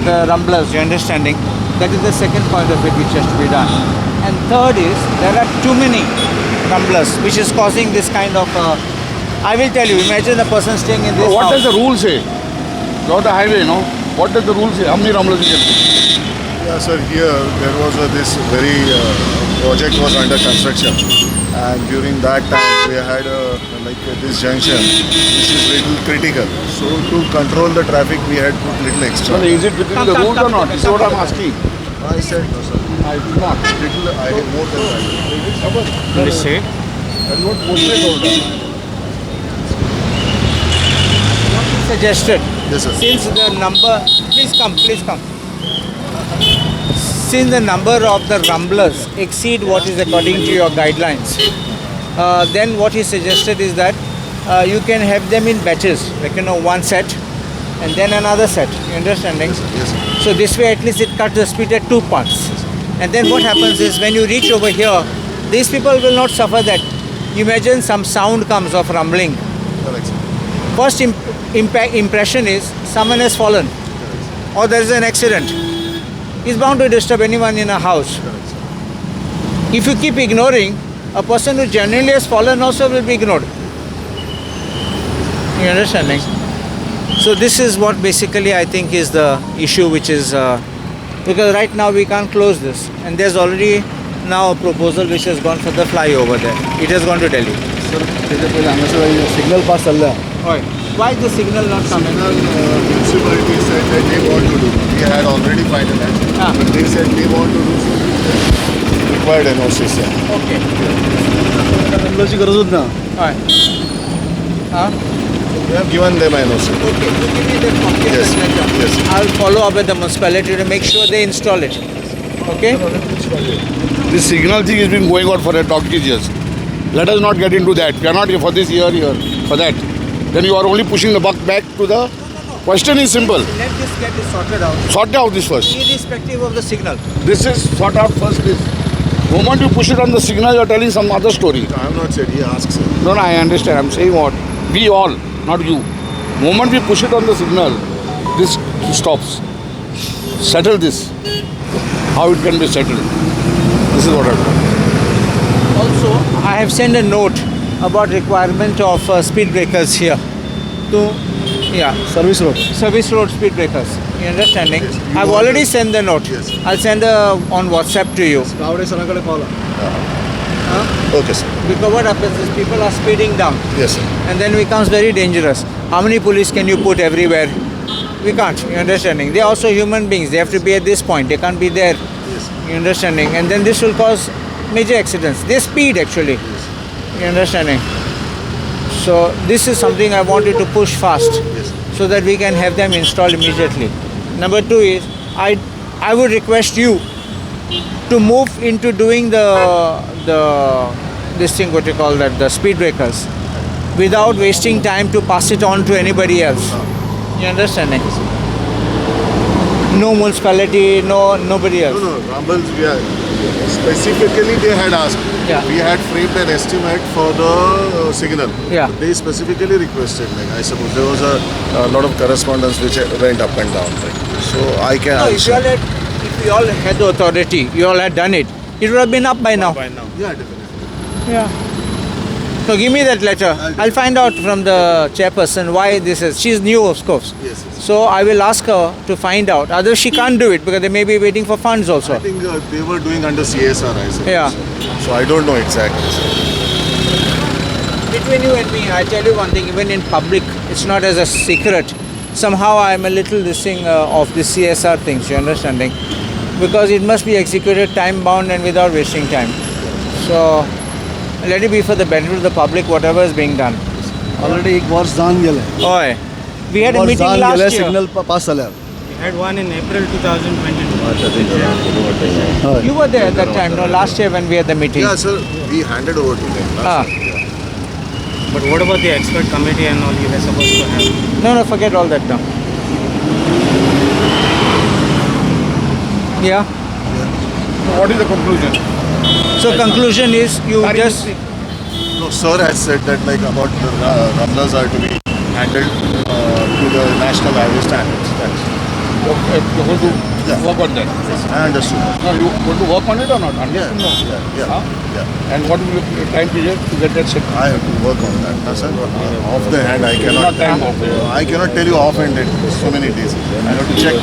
the rumblers, you understanding? That is the second point of it which has to be done. And third is, there are too many rumblers, which is causing this kind of, I will tell you, imagine a person staying in this What house. does the rule say? You're the highway, no? What does the rule say? How many rumblers you can put? Yeah, sir, here there was this very project was under construction, and during that time we had this junction which is little critical. So to control the traffic we had put little extra. No, is it within the rules or not? This is what I'm asking. I said no, sir. I did not. Little, I have more than that. What is it? That is what posted over there. What is suggested? Yes, sir. Since the number, please come. Since the number of the rumblers exceed what is according to your guidelines, then what he suggested is that you can have them in batches, like one set and then another set. You understanding? Yes, sir. So this way at least it cuts the speed at 2 parts. And then what happens is when you reach over here, these people will not suffer that. Imagine some sound comes of rumbling. Correct, sir. First impression is someone has fallen or there is an accident. It's bound to disturb anyone in a house. Correct, sir. If you keep ignoring, a person who genuinely has fallen also will be ignored. You understanding? So this is what basically I think is the issue, which is because right now we can't close this, and there's already now a proposal which has gone for the flyover there. It has gone to Delhi. Sir, signal pass chal raha hai. Why is the signal not coming? Municipality said that they want to do. We had already finalized. But they said they want to do so. Required NOC, sir. Okay. Rumblers की गरज ना. We have given them NOC. Okay, so give me the copy of Yes, the letter. yes. I'll follow up with the municipality to make sure they install it. Okay? This signal thing has been going on for a donkey's years. Let us not get into that. We are not here for this year for that. Then you are only pushing the buck back to the question is simple. Let this get this sorted out. Sort out this first. Irrespective of the signal. This is sort out first this. Moment you push it on the signal, you are telling some other story. I have not said, he asks, sir. No, I understand. I'm saying what? We all, not you. Moment we push it on the signal, this stops. Settle this. How it can be settled. This is what I've done. Also, I have sent a note about requirement of speed breakers here. Service road. Service road speed breakers. You understanding? Yes. I've already sent the note. Yes. I'll send on WhatsApp to you. Okay, sir. Because what happens is people are speeding down. Yes, sir. And then it becomes very dangerous. How many police can you put everywhere? We can't. You understanding? They are also human beings. They have to be at this point. They can't be there. Yes. You understanding? And then this will cause major accidents. They speed actually. Yes. You understanding? So this is something I wanted to push fast, Yes. so that we can have them installed immediately. Number two is I would request you to move into doing this thing, what you call that, the speed breakers, without wasting time to pass it on to anybody else. You understanding? No municipality, nobody else. No, Rumbles, we are, specifically they had asked. Yeah. We had framed an estimate for the signal. Yeah. They specifically requested, I suppose there was a lot of correspondence which went up and down. So I can No, answer. if you all had the authority, you all had done it, it would have been up by now. Yeah, definitely. Yeah. So give me that letter. I'll find out from the chairperson why this is. She's new, of course. Yes, yes. So I will ask her to find out. Otherwise, she can't do it because they may be waiting for funds also. I think they were doing under CSR, I suppose. Yeah. So I don't know exactly. Between you and me, I tell you one thing. Even in public, it's not as a secret. Somehow I'm a little of the CSR things. You understanding? Because it must be executed time bound and without wasting time. So let it be for the benefit of the public, whatever is being done. Already एक वर्ष जान गेले Oi, we had a meeting last year. Signal pass झाल्या We had one in April 2022. You were there at that time, no? Last year when we had the meeting. Yeah, sir, we handed over to them. Ah. But what about the expert committee and all you were supposed to have? No, forget all that now. Yeah. What is the conclusion? So conclusion is you just No, sir has said that about the rumblers are to be handled to the national highway standards. That's Okay, you want to work on that. I understood. No, you want to work on it or not? Understood? No. Huh? Yeah. And what will be the time period to get that set? I have to work on that. No, sir. Off the hand, I cannot. Not time off. I cannot tell you offhand in so many days. I have to check.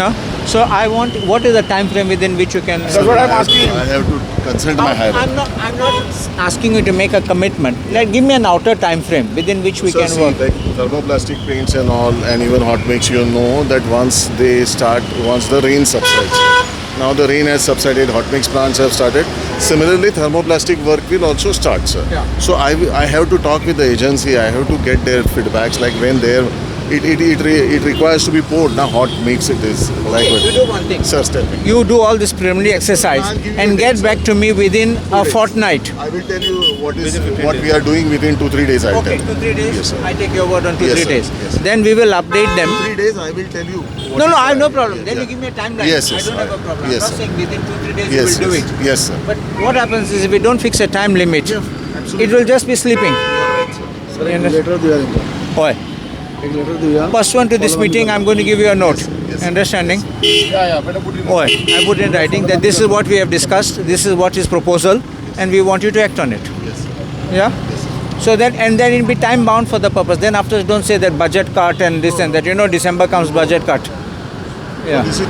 No? So I want, what is the time frame within which you can... That's what I'm asking. I have to consult my higher. I'm not asking you to make a commitment. Like, give me an outer time frame within which we So can see, work. like thermoplastic paints and all, and even hot mix, you know that once the rain subsides. Now the rain has subsided, hot mix plants have started. Similarly, thermoplastic work will also start, sir. Yeah. So I have to talk with the agency. I have to get their feedbacks, like when it requires to be poured. Now hot mix it is. Like Okay, you do one thing. Sir, tell me. You do all this preliminary exercise I'll give you and a get date, back to me within a days. fortnight. I will tell you what we are doing within 2-3 days. I'll Okay, tell 2-3 days. Yes, sir. I take your word on 2-3 Yes, sir. days. Yes, sir. Then we will update them. 3 days, I will tell you. No, I have no problem. Then you give me a timeline. Yes, I yes, don't have a problem. yes, I'm not sir. saying within 2-3 days Yes, you will yes. do it. Yes, sir. But what happens is if we don't fix a time limit, absolutely. it will just be sleeping. Sir एक letter दिया इनको Why? एक letter दिया Pursuant to this meeting, I'm going to give you a note. Understanding? Yeah, better put it in. Oh, I put in writing that this is what we have discussed, this is what is proposal, and we want you to act on it. Yes, sir. Yeah? So that, and then it'll be time bound for the purpose. Then after, don't say that budget cut and this and that. You know, December comes budget cut. Yeah. This is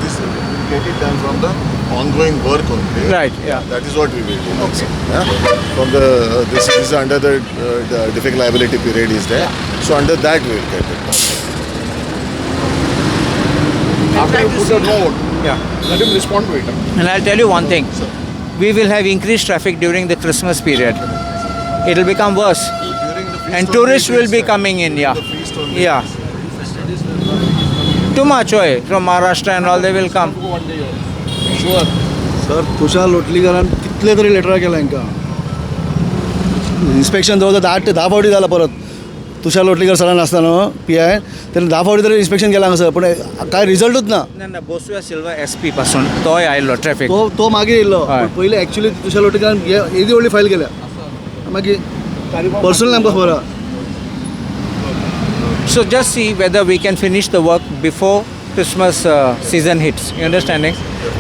get it done from the ongoing work only. Right, yeah. That is what we will do. Okay. Yeah? From the this is under the defect liability period is there. So under that we will get it done. After you put a note, Yeah. let him respond to it. And I'll tell you one thing. We will have increased traffic during the Christmas period. It will become worse. During the feast And only tourists it will be start. coming in, yeah. The feast only. Yeah. Too much oil from Maharashtra and all, they will come. Sure. Sir Tushar लोटलीकरान कितले तरी लेटरा केला हांकां inspection जवळ 10 फावटी झाला परत तुषार लोटलीकर सरान आसता न्हू PI तेणें 10 फावटी तरी इन्स्पेक्शन केलां हांगासर पण काय रिजल्टूच ना ना बोसव्या सिल्वर SP पासून तोय आयलो ट्रॅफिक. तो मागीर येयल्लो हय. पण पयलीं एक्चुली तुषार लोटलीकरान येदी व्हडली फायल केल्या मागीर पर्सनली आमकां खबर आहा So just see whether we can finish the work before Christmas season hits. You understanding?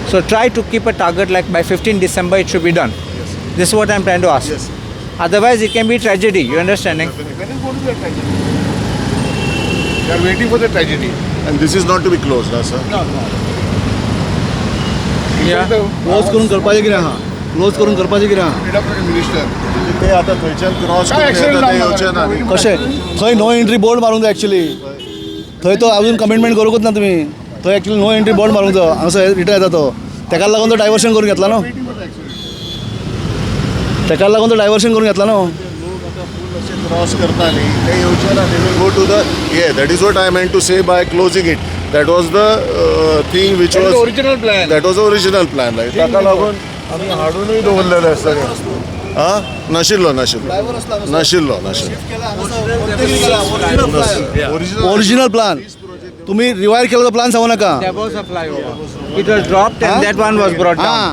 So try to keep a target like by 15 December it should be done. This is what I'm trying to ask. Yes. Otherwise it can be tragedy. You understanding? When is going to be a tragedy? They are waiting for the tragedy. And this is not to be closed, huh, sir? No. Yeah. Close करून करपाचें कितें आहा close करून करपाचें कितें आहा Deputy Minister. ते आता थंयच्यान क्रॉस काय करून accident येता ते जावं येवचे ना न्ही. कशें थंय नो एंट्री बोर्ड मारूंक जाय एक्चुली थंय तो अजून कमिटमेंट करूंकच ना तुमी थंय एक्चुली नो एंट्री बोर्ड मारूंक जाय हांगासर रिटर्न येता तो तेका लागून तो डायवर्शन करून घेतला न्हू तेका लागून तो डायवर्शन करून घेतला न्हू क्रॉस करता न्ही ते येवचे ना. They will go to the that is what I meant to say by closing it. That was the thing which That is was the original plan. That was the original plan, right? ताका लागून आमी हाडूनय दवरलेले सगळे. आं नाशिल्लो original plan तुम्ही rewire केला तो plan सांगू नका There was a flyover. It was dropped and that one was brought down. हां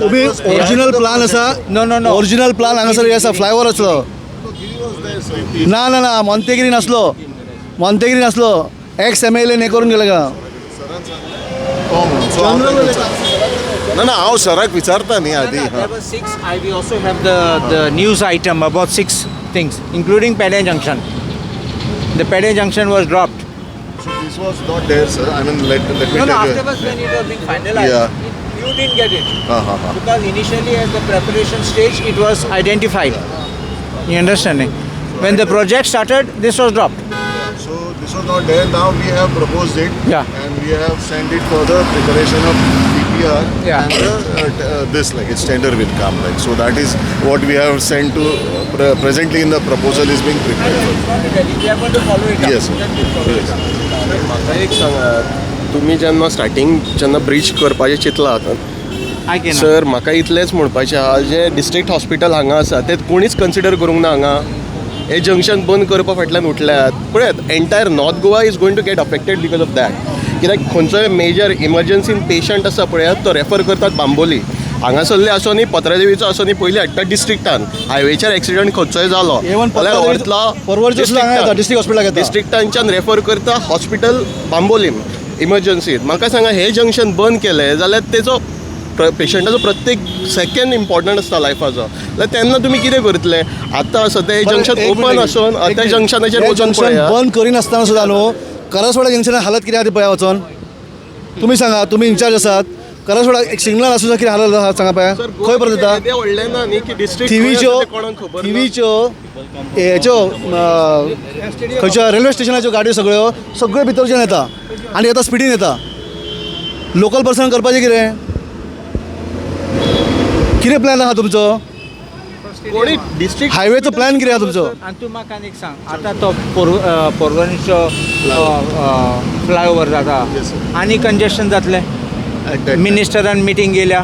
तुम्ही ओरिजिनल प्लान आसा No. ओरिजिनल प्लान हांगासर हे आसा फ्लायओवर आसलो ना मोंतेगिरी नासलो एक्स MLA हे करून गेले का ना हांव सराक विचारता न्ही आदी. There were 6. We also have the news item about 6 things, including Pedem Junction. The Pedem Junction was dropped. So this was not there, sir. I mean, let me No, tell you. afterwards when it was being finalized, Yeah. you didn't get it. Uh-huh. Because initially at the preparation stage it was identified. You understanding? When the project started, this was dropped. So this was not there. Now we have proposed it. Yeah. And we have sent it for the preparation of PPR. Yeah. And this, like, its tender will come. Like, so that is what we have sent to. Presently in the proposal is being prepared. We are going to follow it up. Yes, sir. Yes. म्हाका एक सांगात तुमी जेन्ना bridge करपाचें चिंतलां I cannot. Sir म्हाका इतलेंच म्हणपाचें आहा जें डिस्ट्रिक्ट हॉस्पिटल हांगा आसा तें कोणीच कन्सिडर करूंक ना हांगा हे जंक्शन बंद करपा फाटल्यान उठल्यात पळयात entire north Goa is going to get affected because of that कित्याक खंयचोय मेजर इमर्जन्सीन पेशंट आसा पळयात तो रेफर करतात बांबोली हांगासरले आसो न्ही पत्रादेवीचो आसो न्ही पयलीं हाडटा डिस्ट्रिक्टान हायवेचेर एक्सिडंट खंयचोय जालो Even जाल्यार व्हरतलो परवरचें सुद्दां हांगा येता, district hospital येता. डिस्ट्रिक्टांच्यान रेफर करता हॉस्पिटल बांबोलीम इमर्जन्सीत. म्हाका सांगा हे जंक्शन बंद केलें जाल्यार तेजो पेशंटाचो प्रत्येक सेकंड इम्पॉर्टंट आसता लायफाचो. जाल्यार तेन्ना तुमी कितें करतले? आतां सद्या हे जंक्शन ओपन आसून त्या जंक्शनाचेर वचून जंक्शन पळया. बंद करिनासतना सुद्दां न्हू करसवाडा जंक्शनाची हालत कितें आहा ती पळया वचोन. तुमी सांगा, तुमी इंचार्ज आसात. करसवाडा एक सिग्नल आसून कितें हालत आहा सांगा पळया. खंय पर्यंत येता ते व्हडलें ना न्ही की डिस्ट्रिक्ट थिवीच्यो हेच्यो खंयच्या रेल्वे स्टेशनाच्यो गाडयो सगळ्यो भितरच्यान येता आनी येता स्पिडीन येता. लोकल पर्सन करपाचें कितें प्लॅन आहा तुमचो? कोणी डिस्ट्रिक्ट हायवेचो प्लॅन कितें आहा तुमचो? आनी तूं म्हाका आनीक सांग, आतां तो पोरवणीचो फ्लायओवर जाता आनी कंजेशन जातलें. मिनिस्टरान मिटींग गेल्या,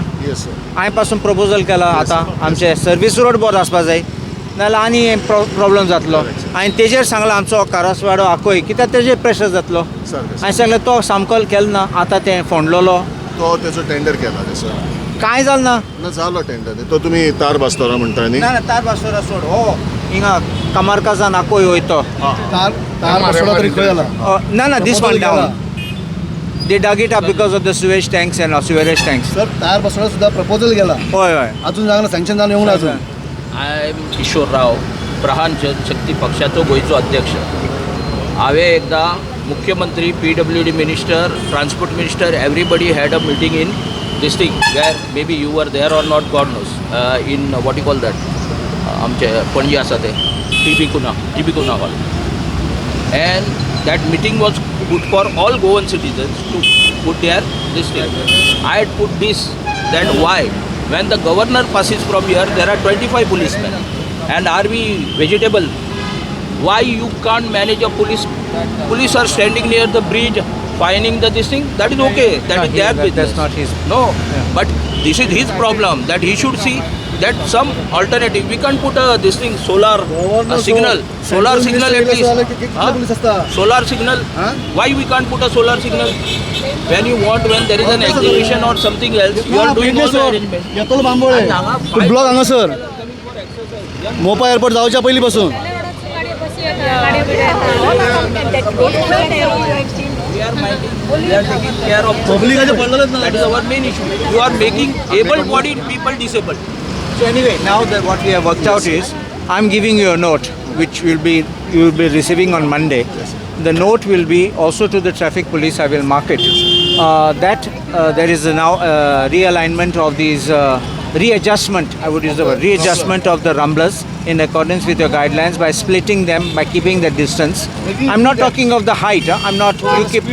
हांवें पासून प्रपोजल केला आतां आमचे सर्वीस रोड बरो आसपा जाय नाल्यार आनी प्रॉब्लम जातलो. हांवें तेजेर सांगलां आमचो कारसवाडो आखोय कित्याक तेजेर प्रेशर जातलो. हांवें सांगलें तो सामको केलो ना, आतां तें फोंडलोलो तो तेचो टेंडर केला सर. कांय जालें ना. जालो टेंडर तो तुमी तार बास्तोरा म्हणटा न्ही. ना तार बासोरा सोड. हो हिंगा कमारकाजान आखोय वयतो. तार बसवला तरी खंय जाला? ना दीस वन डावन. They dug it up because of the sewage tanks and sewerage tanks. Sir तार बसवला सुद्धा प्रपोजल गेला, होय अजून जागना सँक्शन जावन येवंक ना अजून. आय एम किशोर राव, प्रहान जनशक्ती पक्षाचो गोंयचो अध्यक्ष. हांवें एकदां मुख्यमंत्री PWD minister transport minister everybody had a meeting in this thing where may be you were there or not god knows in what you call that आमचे पणजे आसा ते T B Kunha hall. And that meeting was good for all Goan citizens to put their this thing. I had put this, that why when the governor passes from here there are 25 policemen and are we vegetable? Why you can't manage a police are standing near the bridge fining the this thing? That is okay, that is their business. That's not his. No, but this is his problem that he should see that some alternative. We can't put this thing solar signal at least. Solar signal. Why we can't put a solar signal? When you want, when there is an exhibition or something else, you are doing all the arrangement. येतलो Bambolim block हांगा sir Mopa airport जावच्या पयलीं पासून. We are minding, we are taking care of public. That is our main issue. You are making able-bodied people disabled. So anyway, now that what we have worked out is, I'm giving you a note which you will be receiving on Monday. The note will be also to the traffic police. I will mark it that there is now realignment of these readjustment. I would use the word readjustment of the rumblers in accordance with your guidelines by splitting them, by keeping the distance. I'm not talking of the height. I'm not. You keep.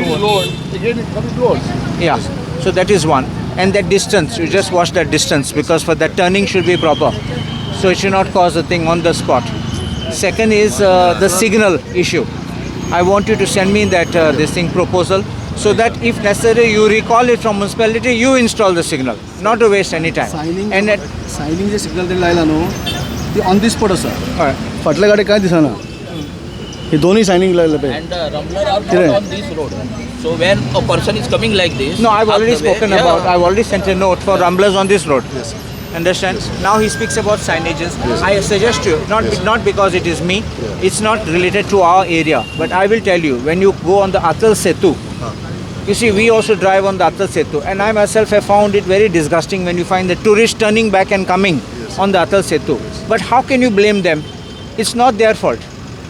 Yeah. So that is one. And that distance, you just watch that distance because for that turning should be proper. So it should not cause a thing on the spot. Second is the signal issue. I want you to send me that this thing proposal so that if necessary you recall it from municipality, you install the signal, not to waste any time. Signing J signal ते लायला न्हू ती on the spot आसा. फाटल्या गाडी काय दिसना. हे दोन्ही सायनिंग लायले पळय. And rumbler are not on this road. So when a person is coming like this, No, I've already up the way, spoken yeah. about. I've already sent a note for rumblers on this road. Yes. Understand? Now he speaks about signages. I suggest you, not because it is me, it's not related to our area, but I will tell you, when you go on the Atal Setu, you see, we also drive on the Atal Setu, and I myself have found it very disgusting when you find the tourists turning back and coming on the Atal Setu. But how can you blame them? It's not their fault.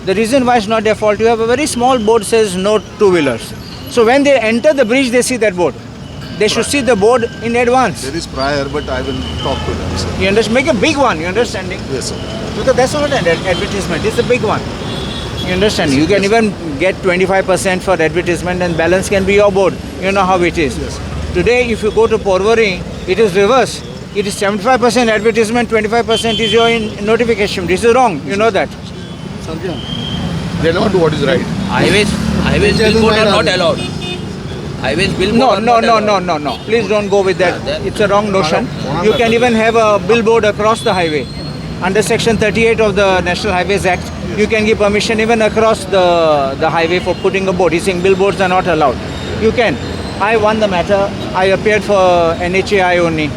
The reason why it's not their fault, you have a very small board says no two-wheelers. So when they enter the bridge, they see that board. They should see the board in advance. There is prior, but I will talk to them, sir. You understand? Make a big one, you understanding? Yes, sir. Because that's not an advertisement, it's a big one. You understand? You can even get 25% for advertisement and balance can be your board. You know how it is. Yes. Today, if you go to Porvorim, it is reverse. It is 75% advertisement, 25% is your notification. This is wrong, you know that. They don't do what is right. Highways billboard are not allowed. Highways billboard are not allowed. No. Please don't go with that. Yeah, It's a wrong notion. You can even have a billboard across the highway. Under Section 38 of the National Highways Act, you can give permission even across the highway for putting a board. He's saying billboards are not allowed. You can. I won the matter. I appeared for NHAI only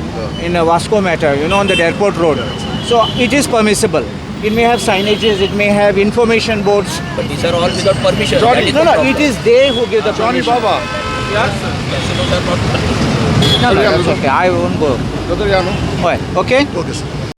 in Vasco Matter, on that airport road. So it is permissible. It may have signages, it may have information boards. But these are all without permission. Johnny, That is No, the no, problem. it is they who give the Johnny permission. Baba. Casinos are not permitted. No, that's okay. I won't go. Brother, yeah, no? Okay? Okay sir